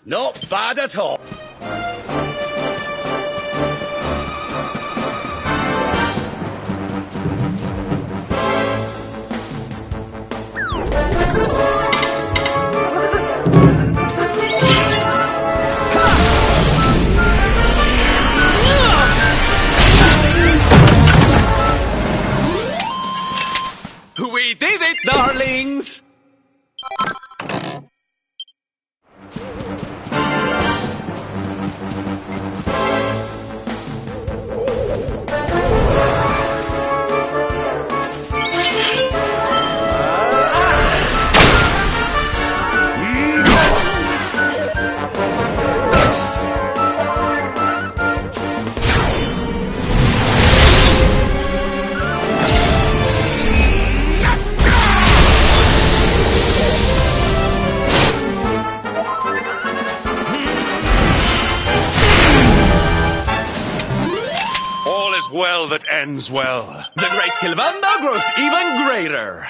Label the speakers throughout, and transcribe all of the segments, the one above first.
Speaker 1: Not bad at all.
Speaker 2: We did it, darlings! Well that ends well. The great Sylvander grows even greater.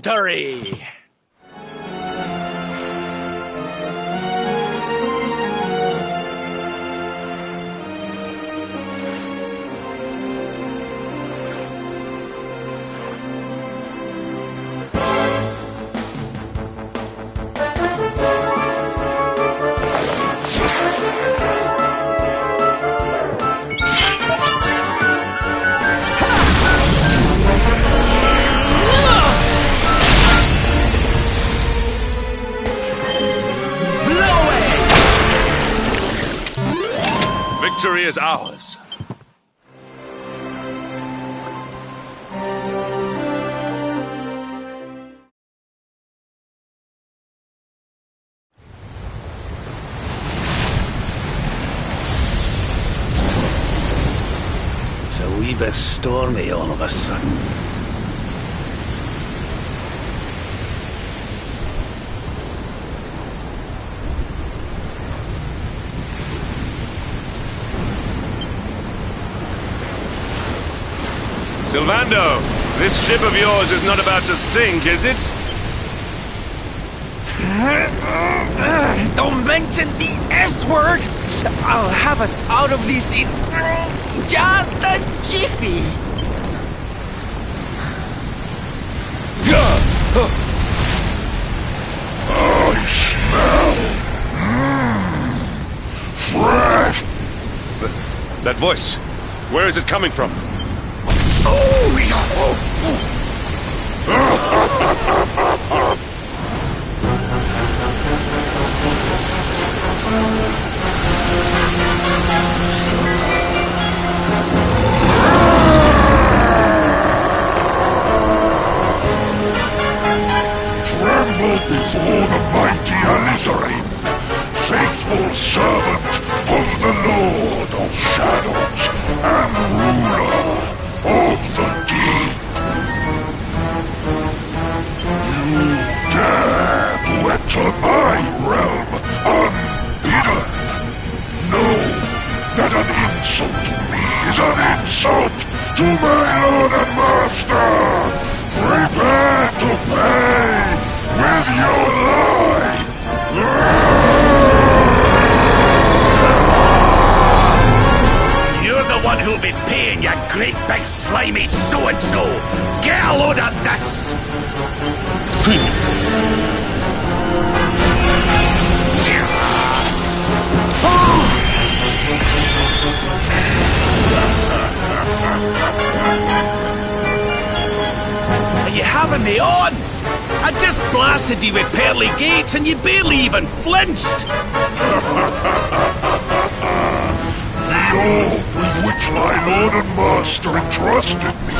Speaker 2: victory! Victory is ours. It's a wee bit stormy all of a sudden. Sylvando, this ship of yours is not about to sink, is it?
Speaker 1: Don't mention the S-word! I'll have us out of this in just a jiffy!
Speaker 3: I smell fresh.
Speaker 2: That voice, where is it coming from?
Speaker 3: Tremble before the mighty Alizarin, faithful servant of the Lord of Shadows and ruler of the deep. You dare to enter my realm unbidden. Know that an insult to me is an insult to my lord and master. Prepare to pay with your life.
Speaker 2: You're the one who'll be paying, you great big slimy so-and-so! Get a load of this! Are you having me on? I just blasted you with pearly gates and you barely even flinched!
Speaker 3: The orb with which my lord and master entrusted me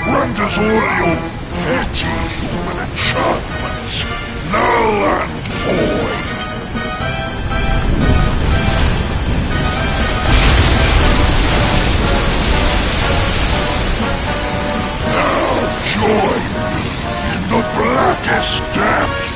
Speaker 3: renders all your petty human enchantments null and void. Now join me in the blackest depths.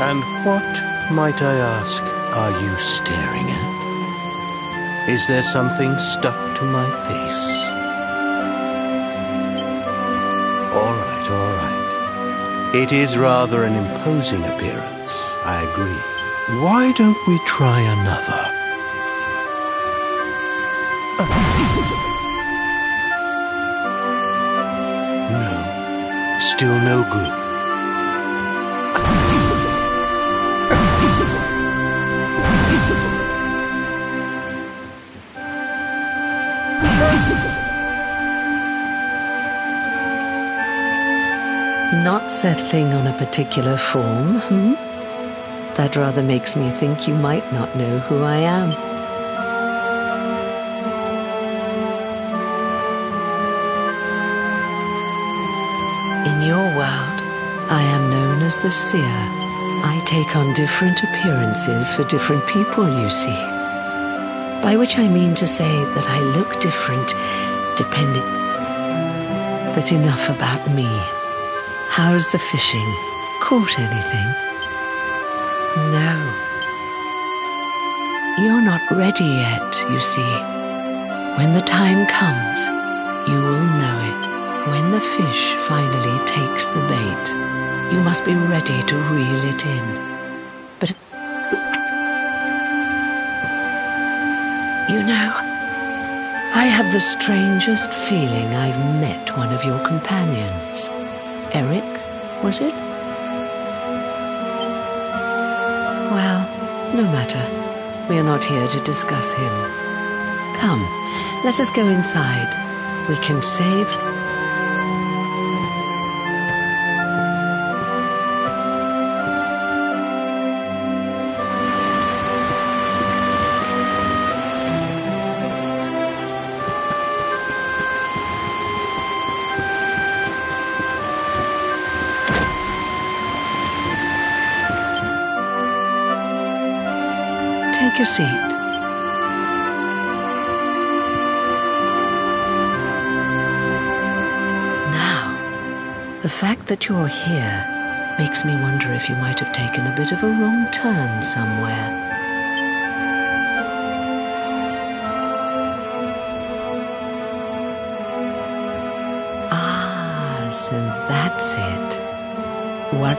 Speaker 4: And what, might I ask, are you staring at? Is there something stuck to my face? All right, all right. It is rather an imposing appearance, I agree. Why don't we try another? No, still no good.
Speaker 5: Not settling on a particular form, That rather makes me think you might not know who I am. In your world, I am known as the Seer. I take on different appearances for different people, you see. By which I mean to say that I look different, depending... But enough about me. How's the fishing? Caught anything? No. You're not ready yet, you see. When the time comes, you will know it. When the fish finally takes the bait, you must be ready to reel it in. But... You know, I have the strangest feeling I've met one of your companions. Eric, was it? Well, no matter. We are not here to discuss him. Come, let us go inside. We can save... Take your seat. Now, the fact that you're here makes me wonder if you might have taken a bit of a wrong turn somewhere. Ah, so that's it. What?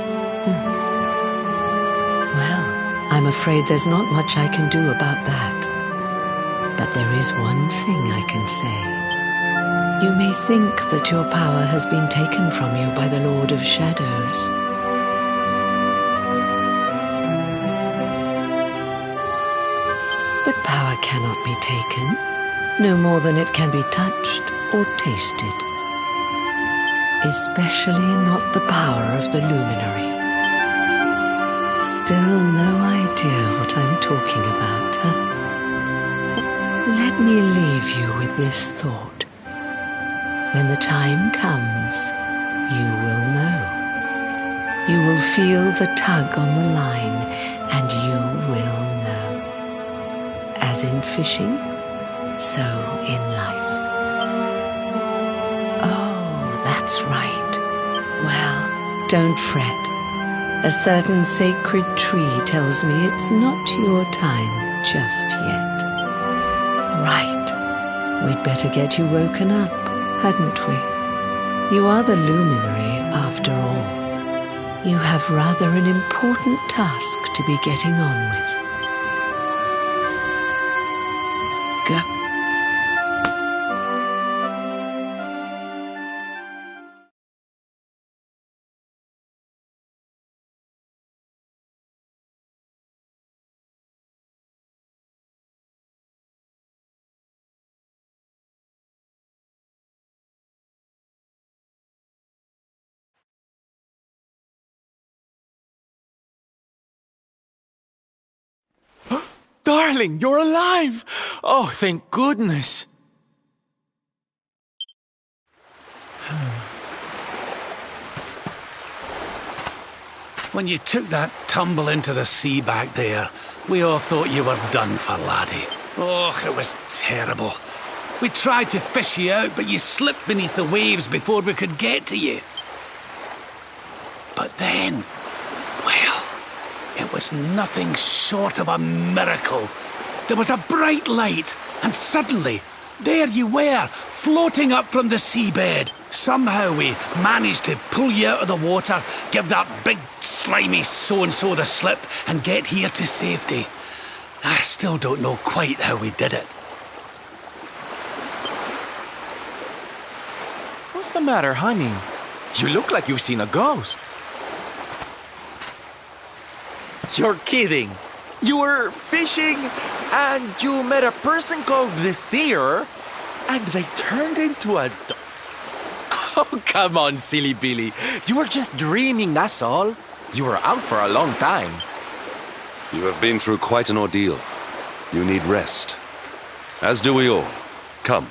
Speaker 5: Well, I'm afraid there's not much I can do about that. But there is one thing I can say. You may think that your power has been taken from you by the Lord of Shadows. But power cannot be taken, no more than it can be touched or tasted. Especially not the power of the luminary. Still no idea what I'm talking about, huh? Let me leave you with this thought. When the time comes, you will know. You will feel the tug on the line, and you will know. As in fishing, so in life. Oh, that's right. Well, don't fret. A certain sacred tree tells me it's not your time just yet. Right. We'd better get you woken up, hadn't we? You are the luminary, after all. You have rather an important task to be getting on with. Go.
Speaker 1: Darling, you're alive! Oh, thank goodness.
Speaker 2: When you took that tumble into the sea back there, we all thought you were done for, laddie. Oh, it was terrible. We tried to fish you out, but you slipped beneath the waves before we could get to you. But then, well, It was nothing short of a miracle. There was a bright light, and suddenly, there you were, floating up from the seabed. Somehow we managed to pull you out of the water, give that big, slimy so-and-so the slip, and get here to safety. I still don't know quite how we did it.
Speaker 1: What's the matter, honey? You look like you've seen a ghost. You're kidding. You were fishing and you met a person called the Seer and they turned into a... Oh, come on, silly Billy. You were just dreaming, that's all. You were out for a long time.
Speaker 6: You have been through quite an ordeal. You need rest. As do we all. Come.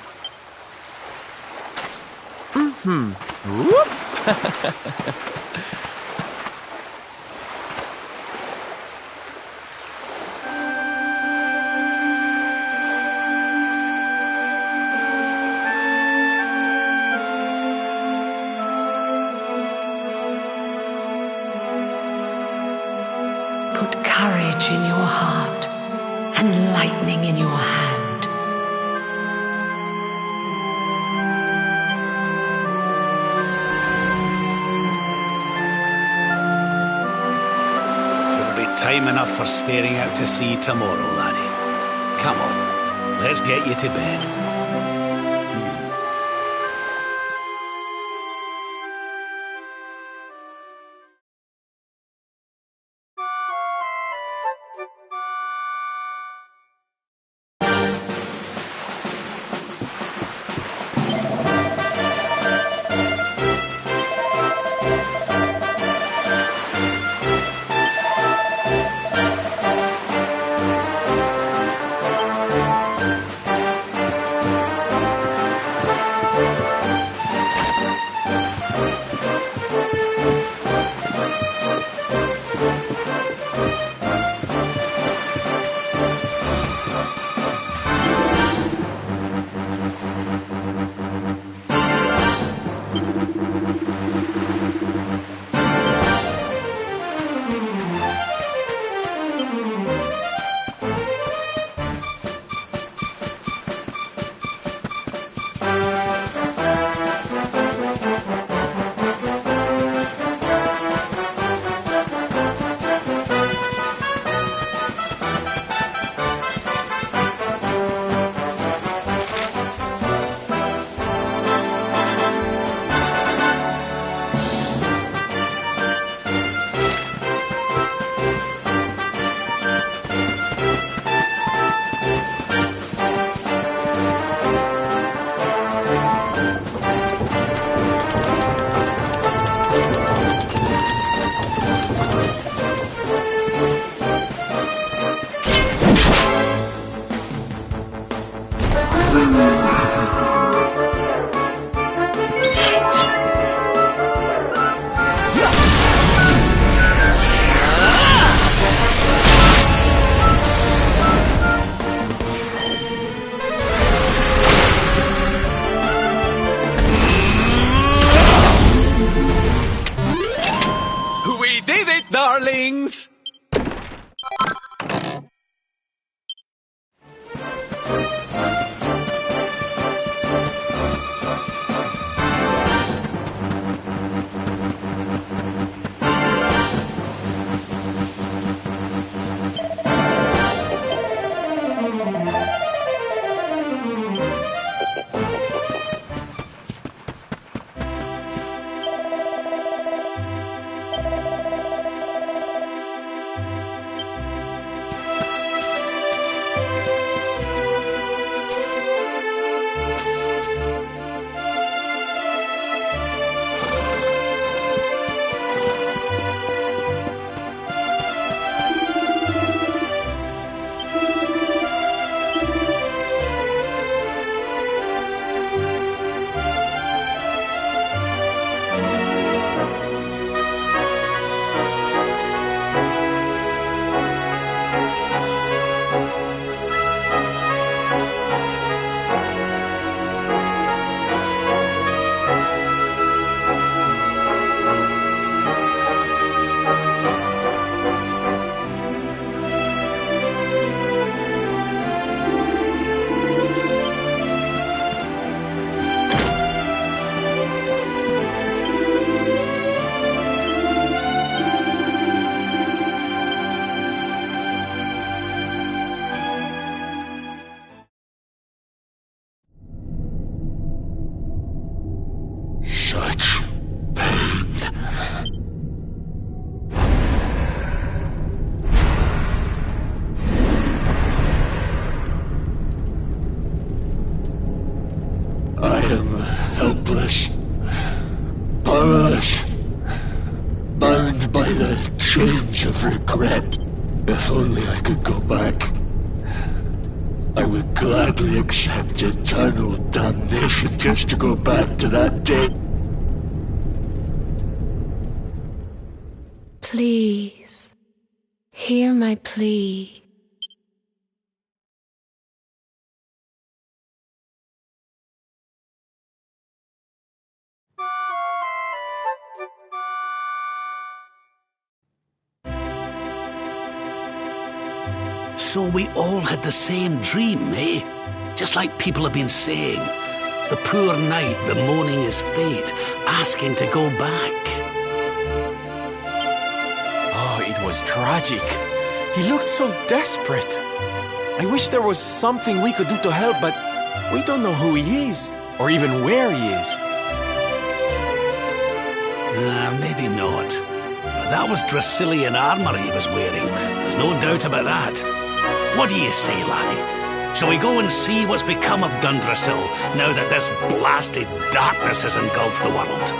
Speaker 1: Whoop.
Speaker 5: Put courage in your heart and lightning in your hand.
Speaker 2: Time enough for staring out to sea tomorrow, laddie. Come on, let's get you to bed.
Speaker 3: I am helpless, powerless, bound by the chains of regret. If only I could go back, I would gladly accept eternal damnation just to go back to that day.
Speaker 7: Please, hear my plea.
Speaker 2: So we all had the same dream, eh? Just like people have been saying. The poor knight bemoaning his fate, asking to go back.
Speaker 1: Oh, it was tragic. He looked so desperate. I wish there was something we could do to help, but we don't know who he is, or even where he is.
Speaker 2: Maybe not. But that was Dracilian armor he was wearing. There's no doubt about that. What do you say, laddie? Shall we go and see what's become of Dundrasil now that this blasted darkness has engulfed the world?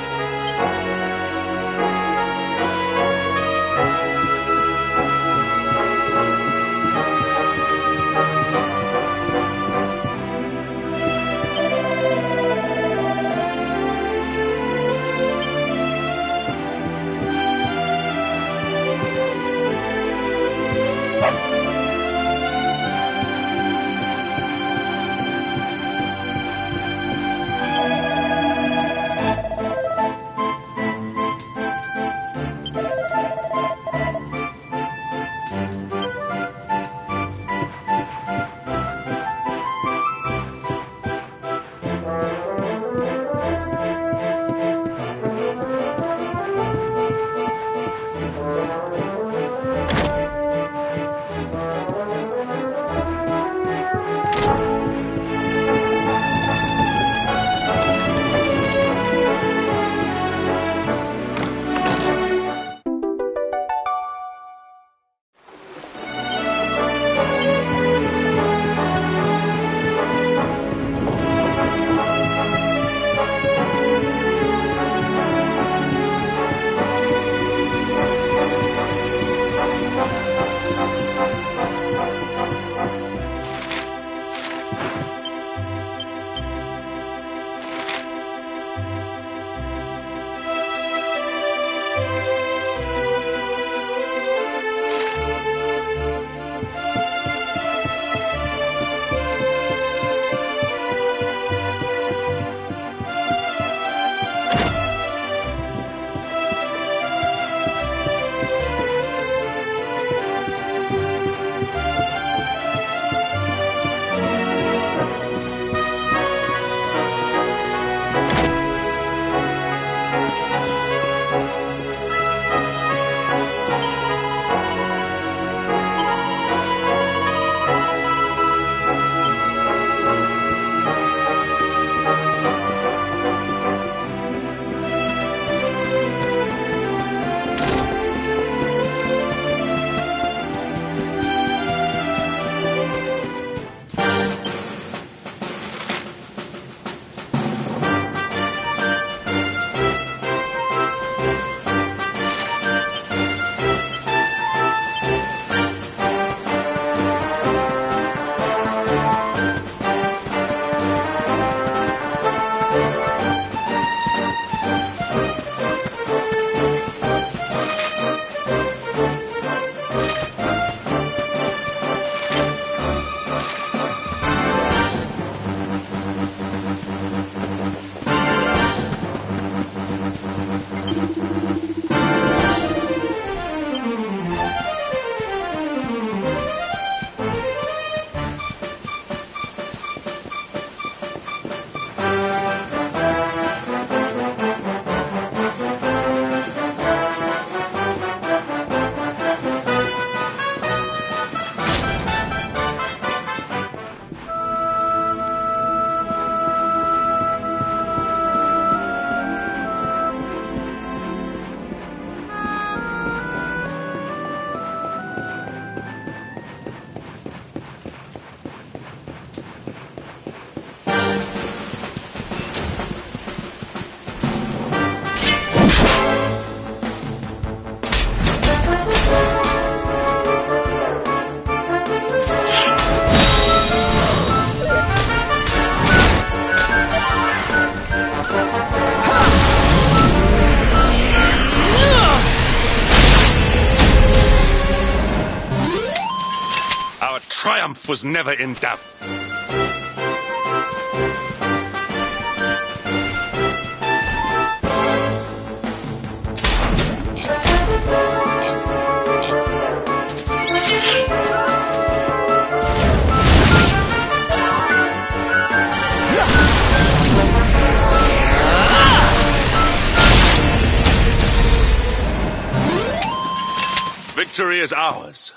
Speaker 6: triumph was never in doubt. Victory is ours.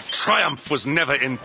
Speaker 6: But triumph was never in...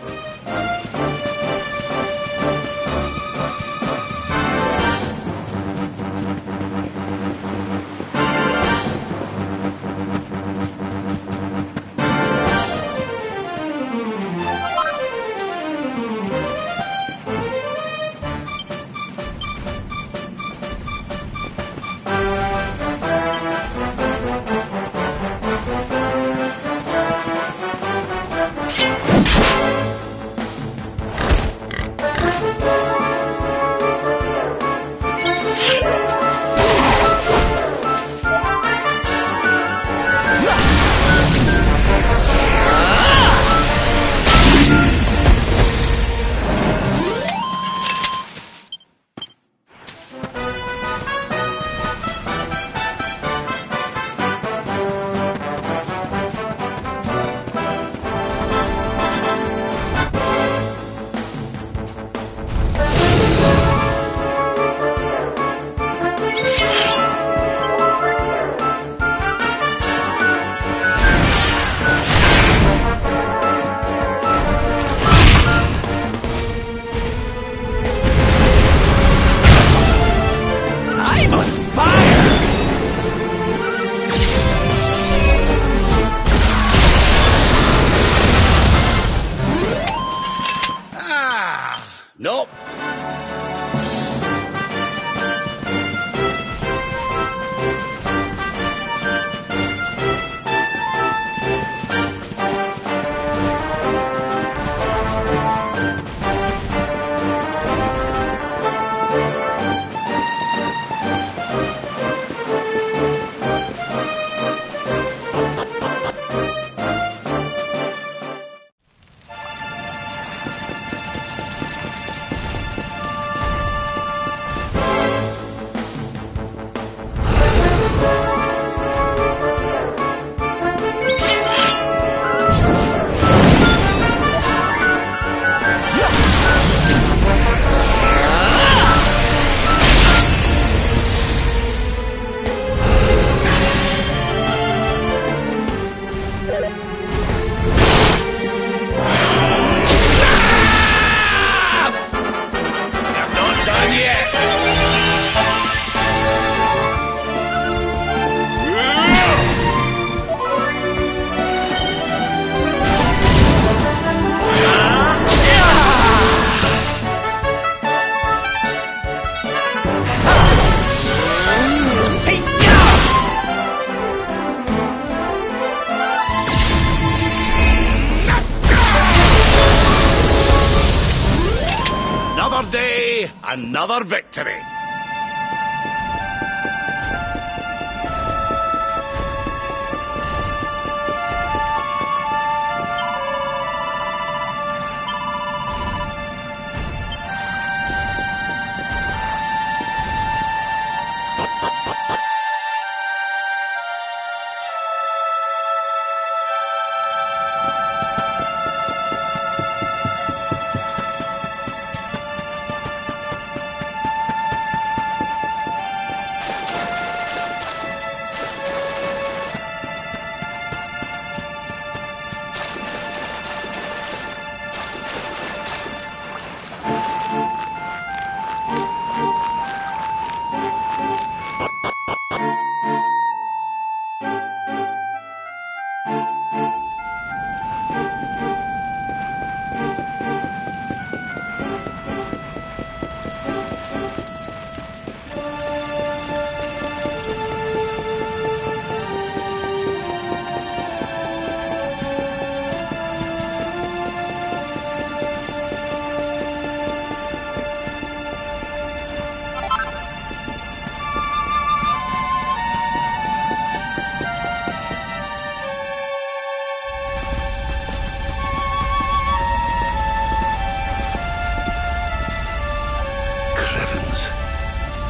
Speaker 2: Nope. Another day, another victory.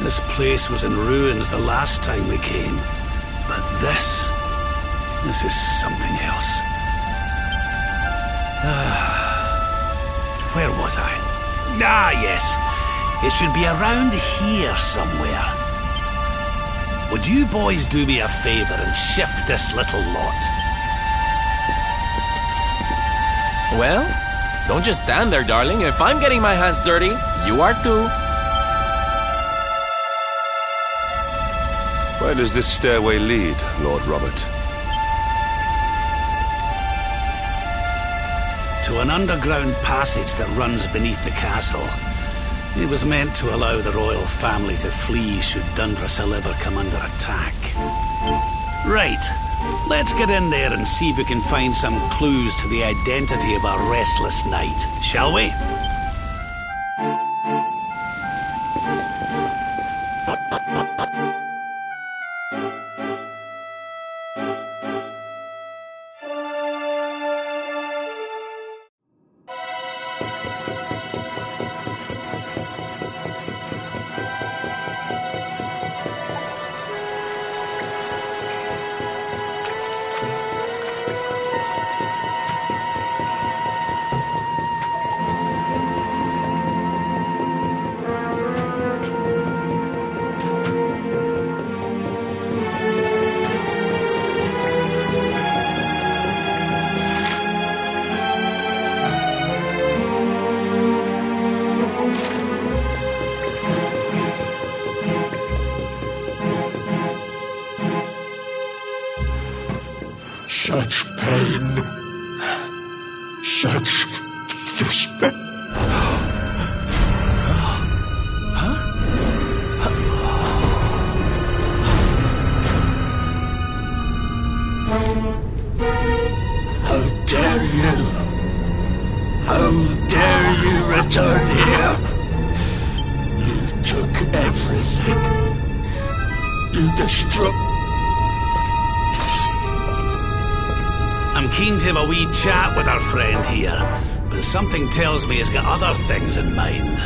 Speaker 2: This place was in ruins the last time we came. But this is something else. Where was I? Ah, yes. It should be around here somewhere. Would you boys do me a favor and shift this little lot?
Speaker 1: Well, don't just stand there, darling. If I'm getting my hands dirty, you are too.
Speaker 6: Where does this stairway lead, Lord Robert?
Speaker 2: To an underground passage that runs beneath the castle. It was meant to allow the royal family to flee should Dundrasil ever come under attack. Right. Let's get in there and see if we can find some clues to the identity of our restless knight, shall we?
Speaker 3: Such pain. Such despair. How dare you? How dare you return here? You took everything. You destroyed...
Speaker 2: I'm keen to have a wee chat with our friend here, but something tells me he's got other things in mind.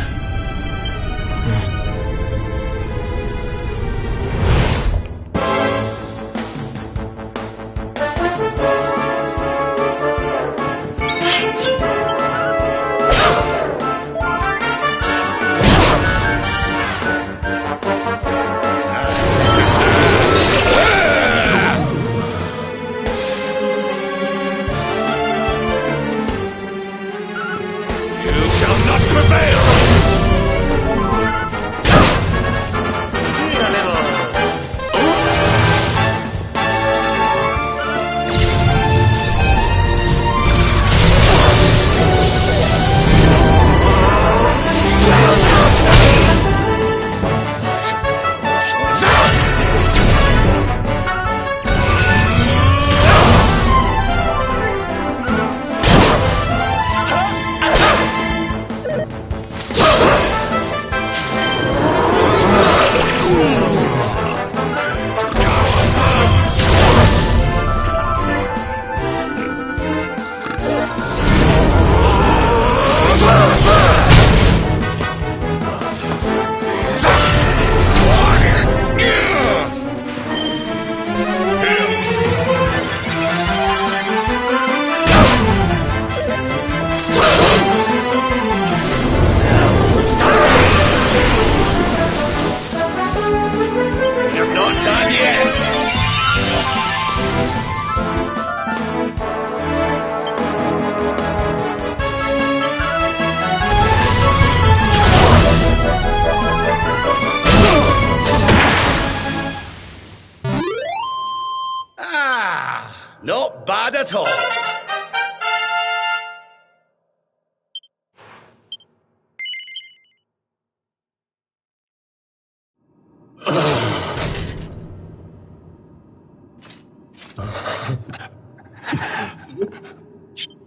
Speaker 8: Not bad at all.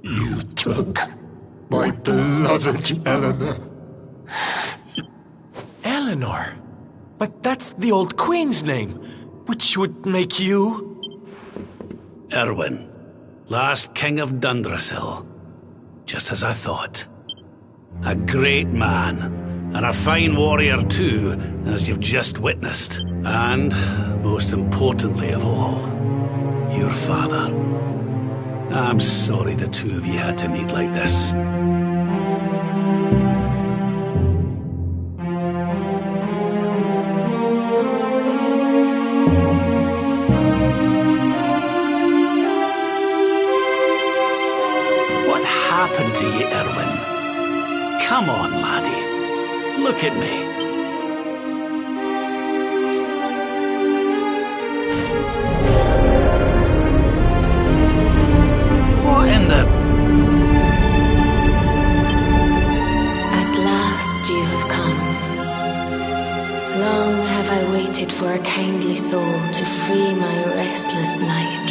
Speaker 3: You took my beloved Eleanor.
Speaker 1: Eleanor? But that's the old queen's name, which would make you...
Speaker 2: Erwin, last king of Dundrasil. Just as I thought. A great man, and a fine warrior too, as you've just witnessed. And, most importantly of all, your father. I'm sorry the two of you had to meet like this. happened to you, Erwin? Come on, laddie. Look at me. What in the...
Speaker 7: At last you have come. Long have I waited for a kindly soul to free my restless night.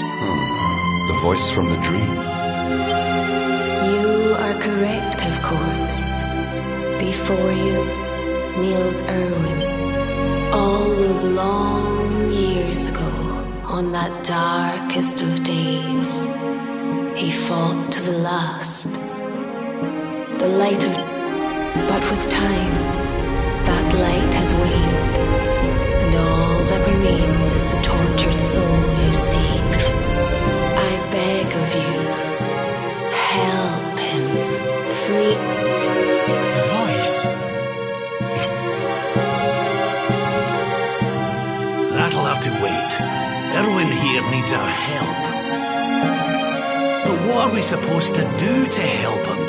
Speaker 6: The voice from the dream.
Speaker 7: You are correct, of course. Before you kneels Erwin. All those long years ago, on that darkest of days, he fought to the last. The light of... But with time, that light has waned, and all that remains is the tortured soul you see before. I beg of you, help him, free...
Speaker 2: The voice. That'll have to wait. Erwin here needs our help. But what are we supposed to do to help him?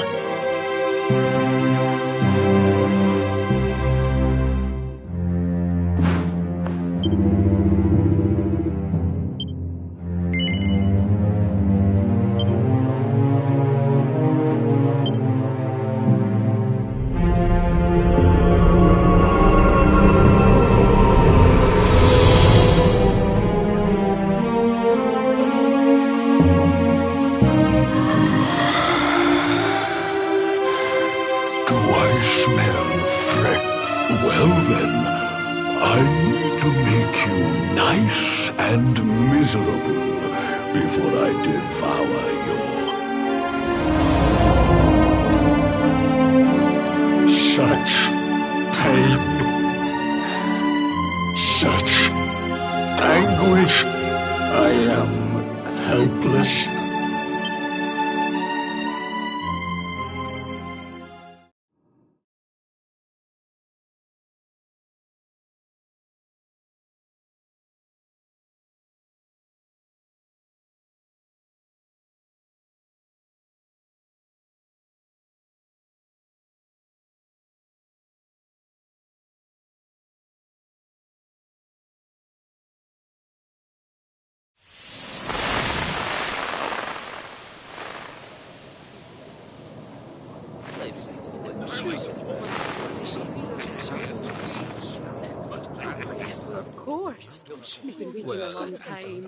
Speaker 9: Yes, well, of course. We've been waiting a long time.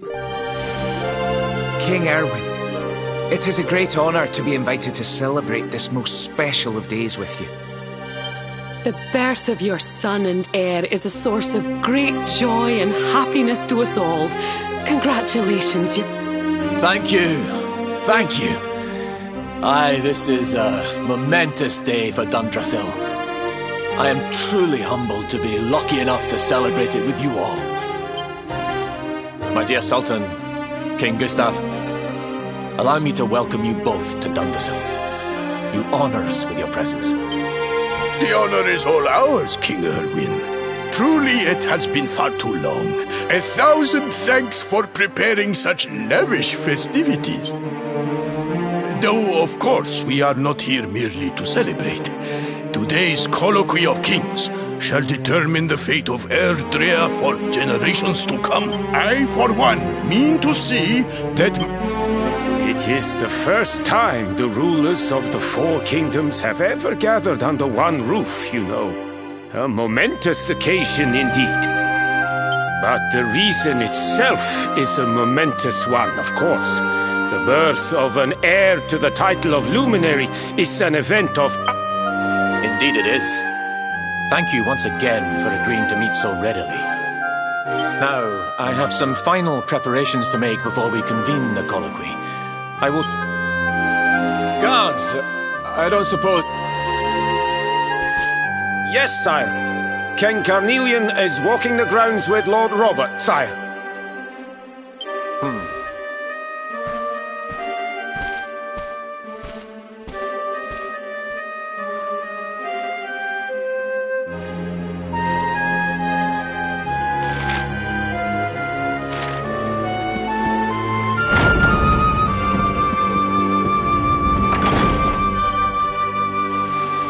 Speaker 10: King Erwin, it is a great honour to be invited to celebrate this most special of days with you.
Speaker 9: The birth of your son and heir is a source of great joy and happiness to us all. Congratulations,
Speaker 11: Thank you. Thank you. Aye, this is a momentous day for Dundrasil. I am truly humbled to be lucky enough to celebrate it with you all. My dear Sultan, King Gustav, allow me to welcome you both to Dundrasil. You honour us with your presence.
Speaker 3: The honor is all ours, King Erwin. Truly, it has been far too long. 1,000 thanks for preparing such lavish festivities. Though, of course, we are not here merely to celebrate. Today's colloquy of kings shall determine the fate of Erdrea for generations to come. I, for one, mean to see that...
Speaker 12: It is the first time the rulers of the four kingdoms have ever gathered under one roof, you know. A momentous occasion indeed. But the reason itself is a momentous one, of course. The birth of an heir to the title of luminary is an event of...
Speaker 11: Indeed it is. Thank you once again for agreeing to meet so readily. Now, I have some final preparations to make before we convene the colloquy. I will... Guards, I don't suppose...
Speaker 12: Yes, sire. King Carnelian is walking the grounds with Lord Robert, sire.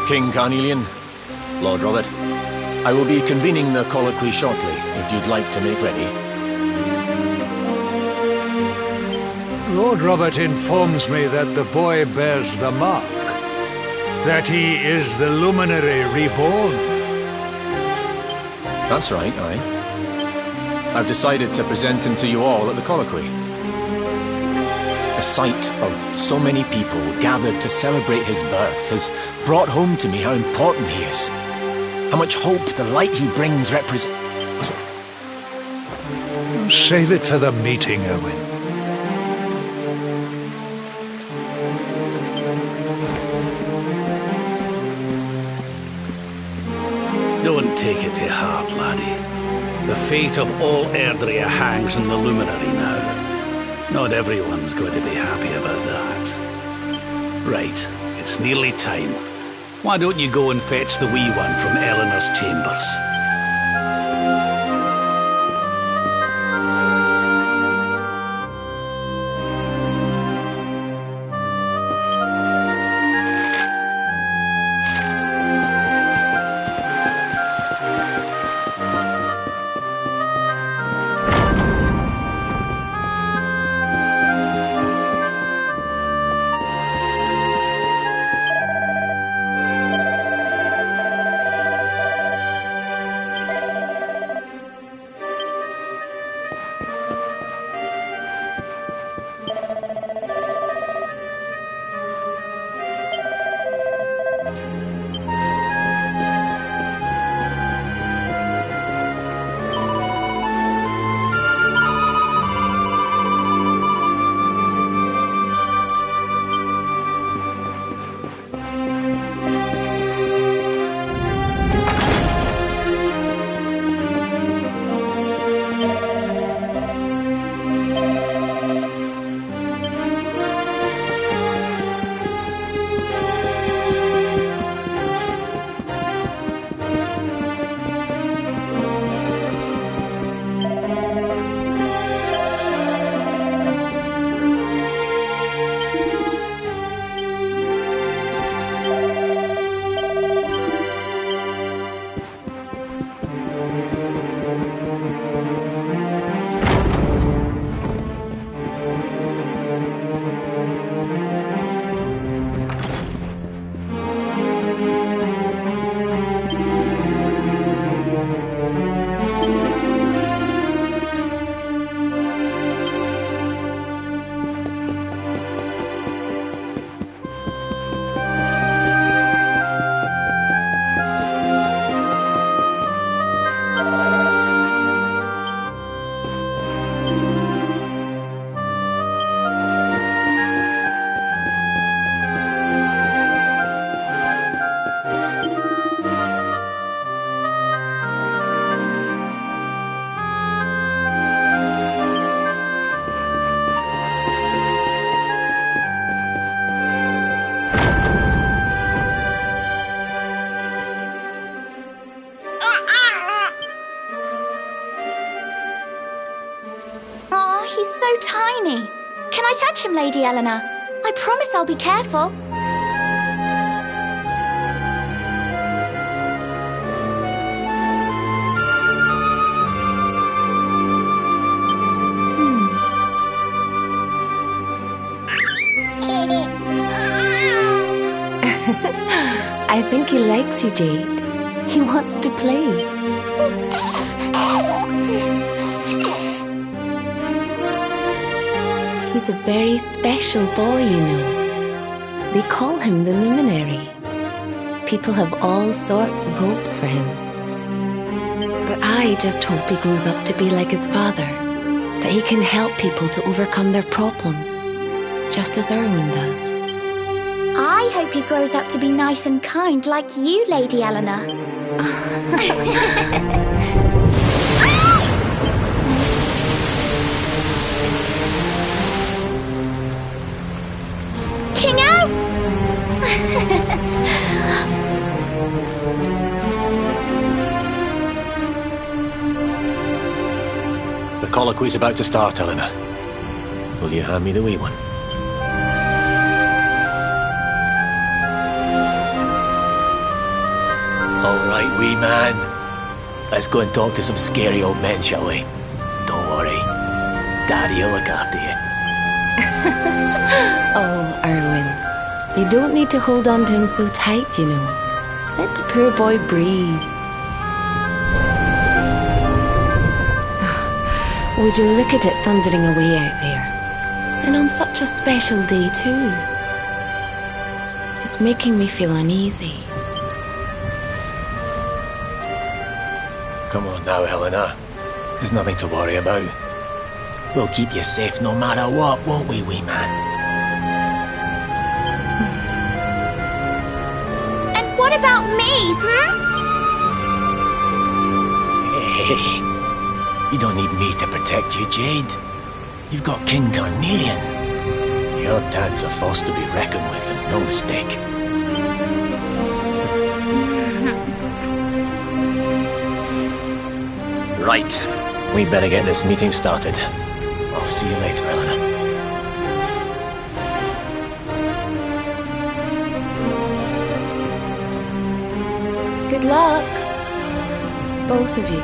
Speaker 11: King Carnelian, Lord Robert. I will be convening the colloquy shortly, if you'd like to make ready.
Speaker 13: Lord Robert informs me that the boy bears the mark. That he is the luminary reborn.
Speaker 11: That's right, aye. I've decided to present him to you all at the colloquy. The sight of so many people gathered to celebrate his birth has brought home to me how important he is. How much hope the light he brings represents.
Speaker 13: Save it for the meeting, Owen.
Speaker 2: Don't take it to heart, laddie. The fate of all Erdrea hangs on the luminary now. Not everyone's going to be happy about that. Right, it's nearly time. Why don't you go and fetch the wee one from Eleanor's chambers?
Speaker 14: Tiny. Can I touch him, Lady Eleanor? I promise I'll be careful.
Speaker 7: I think he likes you, Jade. He wants to play. He's a very special boy, you know. They call him the Luminary. People have all sorts of hopes for him. But I just hope he grows up to be like his father, that he can help people to overcome their problems, just as Erwin does.
Speaker 14: I hope he grows up to be nice and kind like you, Lady Eleanor. King out!
Speaker 11: The colloquy's about to start, Eleanor. Will you hand me the wee one? All right, wee man. Let's go and talk to some scary old men, shall we? Don't worry. Daddy will look after you.
Speaker 7: Oh, Erwin. You don't need to hold on to him so tight, you know. Let the poor boy breathe. Would you look at it thundering away out there? And on such a special day, too. It's making me feel uneasy.
Speaker 11: Come on now, Helena. There's nothing to worry about. We'll keep you safe no matter what, won't we, wee man?
Speaker 14: And what about me,
Speaker 11: Hey, you don't need me to protect you, Jade. You've got King Carnelian. Your dad's a force to be reckoned with, and no mistake. Right. We better get this meeting started. I'll see you later, Eleanor.
Speaker 7: Good luck. Both of you.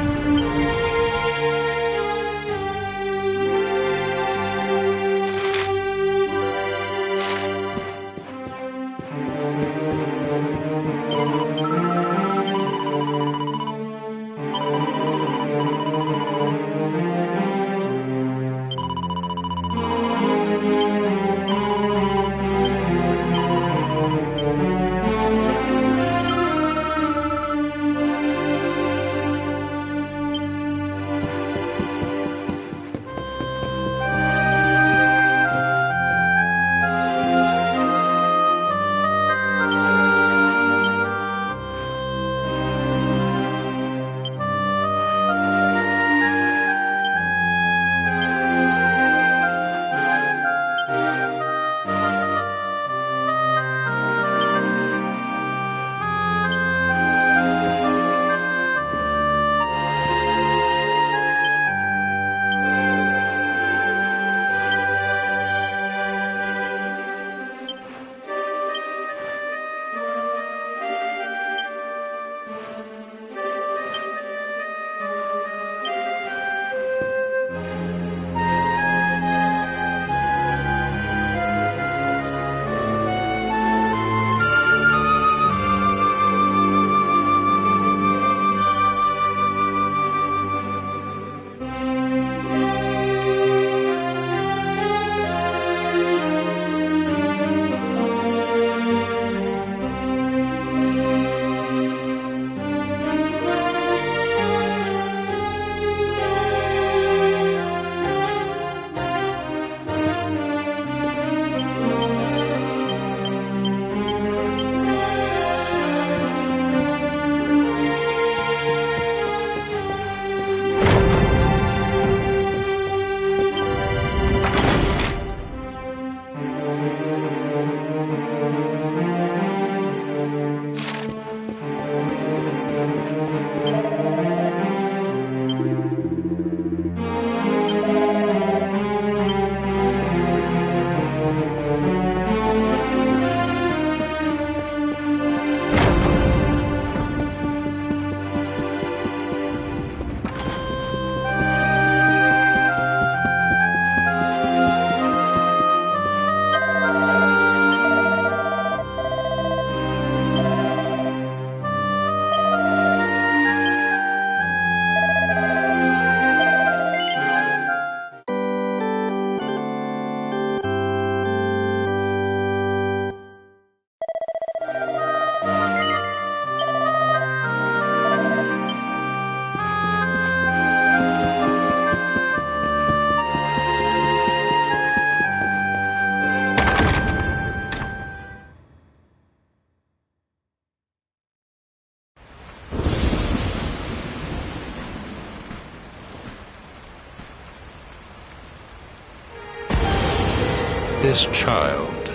Speaker 13: This child,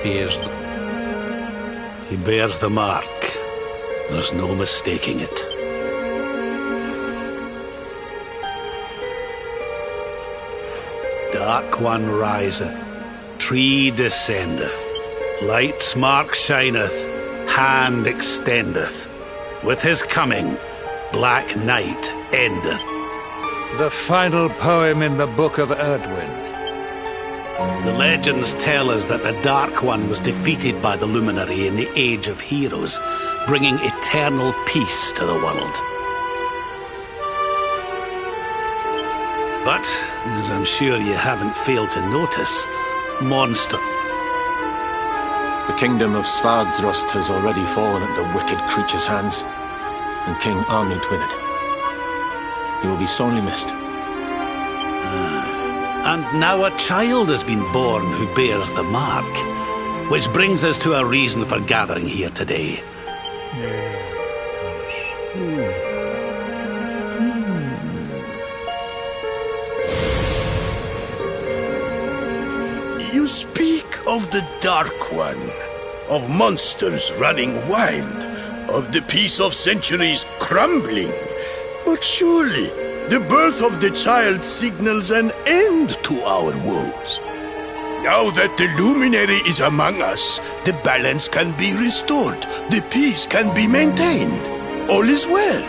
Speaker 13: he bears the mark. There's no mistaking it. Dark one riseth, tree descendeth, light's mark shineth, hand extendeth.
Speaker 2: With his coming, Black Night endeth.
Speaker 13: The final poem in the Book of Erdwin.
Speaker 2: The legends tell us that the Dark One was defeated by the Luminary in the Age of Heroes, bringing eternal peace to the world. But, as I'm sure you haven't failed to notice, monster...
Speaker 11: The kingdom of Svardsrust has already fallen at the wicked creature's hands, and King Arnut with it. You will be sorely missed.
Speaker 2: And now a child has been born who bears the mark, which brings us to a reason for gathering here today.
Speaker 3: You speak of the Dark One, of monsters running wild, of the peace of centuries crumbling. But surely, the birth of the child signals an end to our woes. Now that the Luminary is among us, the balance can be restored, the peace can be maintained. All is well,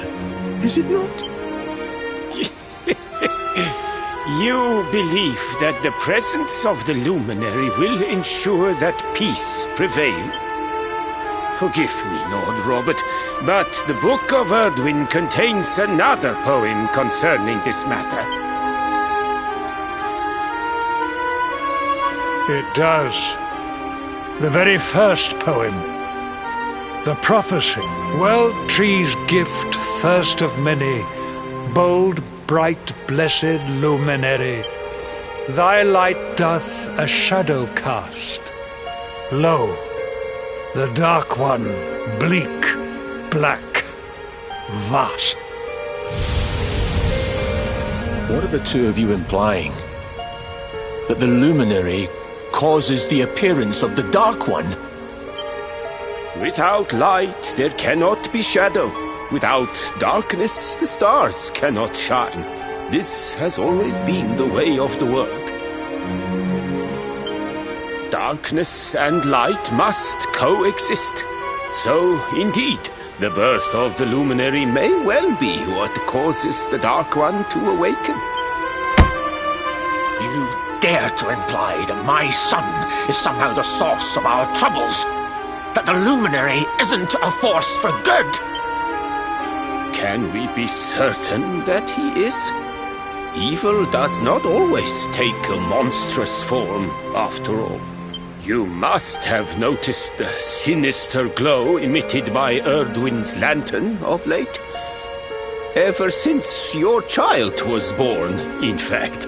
Speaker 3: is it not?
Speaker 12: You believe that the presence of the Luminary will ensure that peace prevails? Forgive me, Lord Robert, but the Book of Erdwin contains another poem concerning this matter.
Speaker 13: It does. The very first poem. The prophecy. World Tree's gift, first of many. Bold, bright, blessed luminary. Thy light doth a shadow cast. Lo, the Dark One, bleak, black, vast.
Speaker 11: What are the two of you implying? That the Luminary causes the appearance of the Dark One?
Speaker 12: Without light, there cannot be shadow. Without darkness, the stars cannot shine. This has always been the way of the world. Darkness and light must coexist. So, indeed, the birth of the Luminary may well be what causes the Dark One to awaken.
Speaker 11: You dare to imply that my son is somehow the source of our troubles? That the Luminary isn't a force for good?
Speaker 12: Can we be certain that he is? Evil does not always take a monstrous form, after all. You must have noticed the sinister glow emitted by Erdwin's lantern of late. Ever since your child was born, in fact.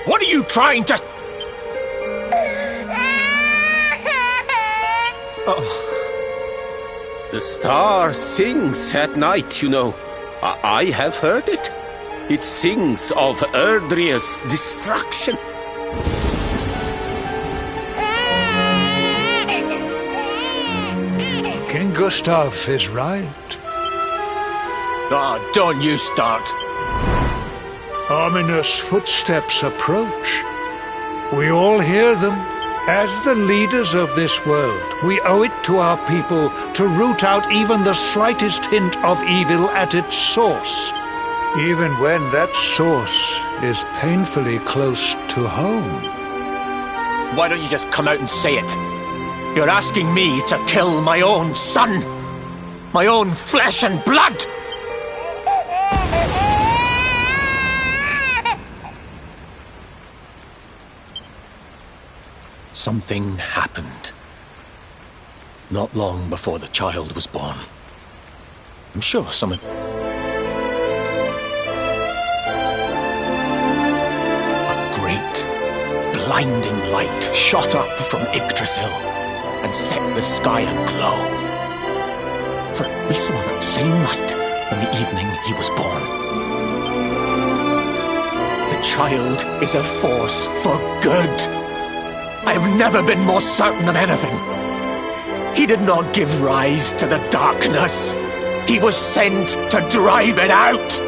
Speaker 11: What are you trying to...
Speaker 12: Oh. The star sings at night, you know. I have heard it. It sings of Erdria's destruction.
Speaker 13: King Gustav is right.
Speaker 11: Ah, don't you start.
Speaker 13: Ominous footsteps approach. We all hear them. As the leaders of this world, we owe it to our people to root out even the slightest hint of evil at its source, even when that source is painfully close to home.
Speaker 11: Why don't you just come out and say it? You're asking me to kill my own son, my own flesh and blood! Something happened. Not long before the child was born. I'm sure some of... A great, blinding light shot up from Yggdrasil and set the sky aglow. For we saw that same light on the evening he was born. The child is a force for good. I have never been more certain of anything. He did not give rise to the darkness. He was sent to drive it out.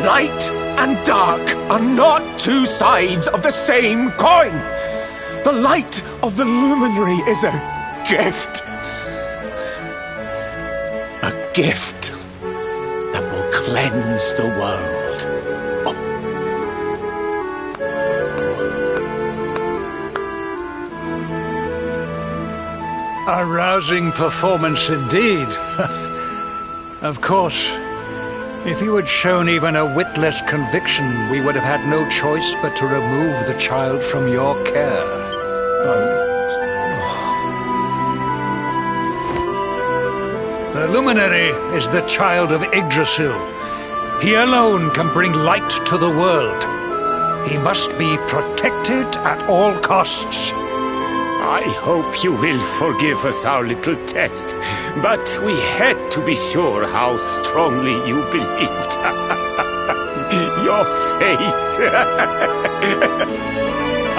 Speaker 11: Light and dark are not two sides of the same coin. The light of the Luminary is a gift. gift that will cleanse the world.
Speaker 13: A rousing performance indeed. Of course, if you had shown even a whit less conviction, we would have had no choice but to remove the child from your care. The Luminary is the child of Yggdrasil. He alone can bring light to the world. He must be protected at all costs.
Speaker 12: I hope you will forgive us our little test, but we had to be sure how strongly you believed. Your face.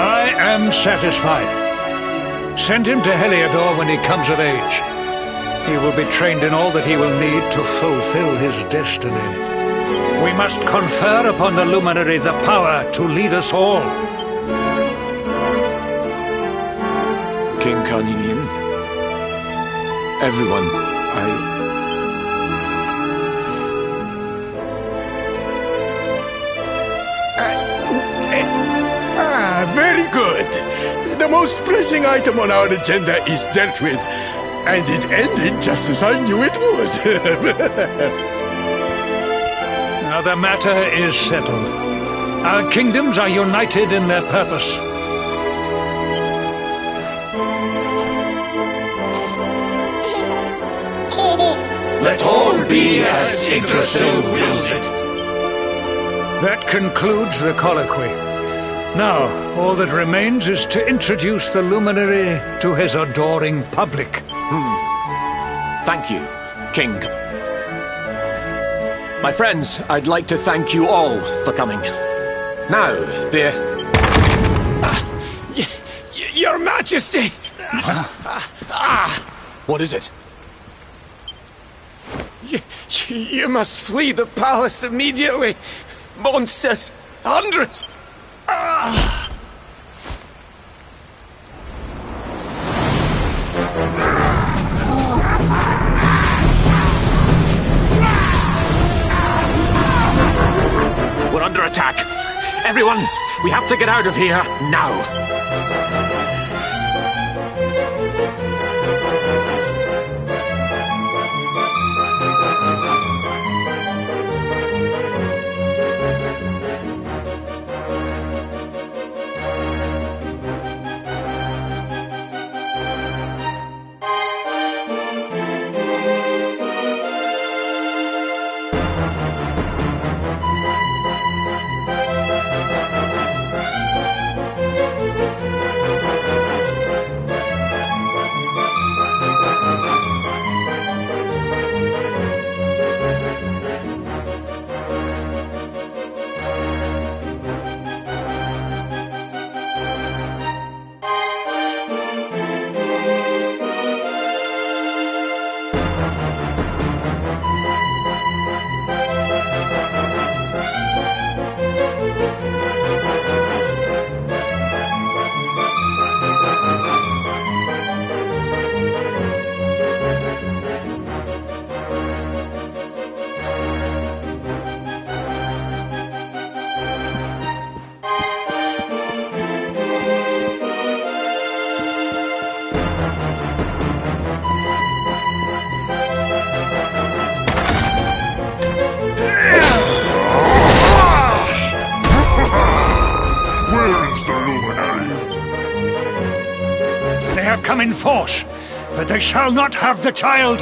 Speaker 13: I am satisfied. Send him to Heliodor when he comes of age. He will be trained in all that he will need to fulfill his destiny. We must confer upon the Luminary the power to lead us all.
Speaker 10: King Carnelian, everyone,
Speaker 3: Very good. The most pressing item on our agenda is dealt with, and it ended just as I knew it would.
Speaker 13: Now the matter is settled. Our kingdoms are united in their purpose.
Speaker 3: Let all be as Yggdrasil wills it.
Speaker 13: That concludes the colloquy. Now, all that remains is to introduce the Luminary to his adoring public.
Speaker 11: Thank you, King. My friends, I'd like to thank you all for coming. Now,
Speaker 12: Your Majesty!
Speaker 11: What is it?
Speaker 12: You must flee the palace immediately. Monsters! Hundreds!
Speaker 11: We're under attack. Everyone, we have to get out of here now.
Speaker 13: Come in force, but they shall not have the child.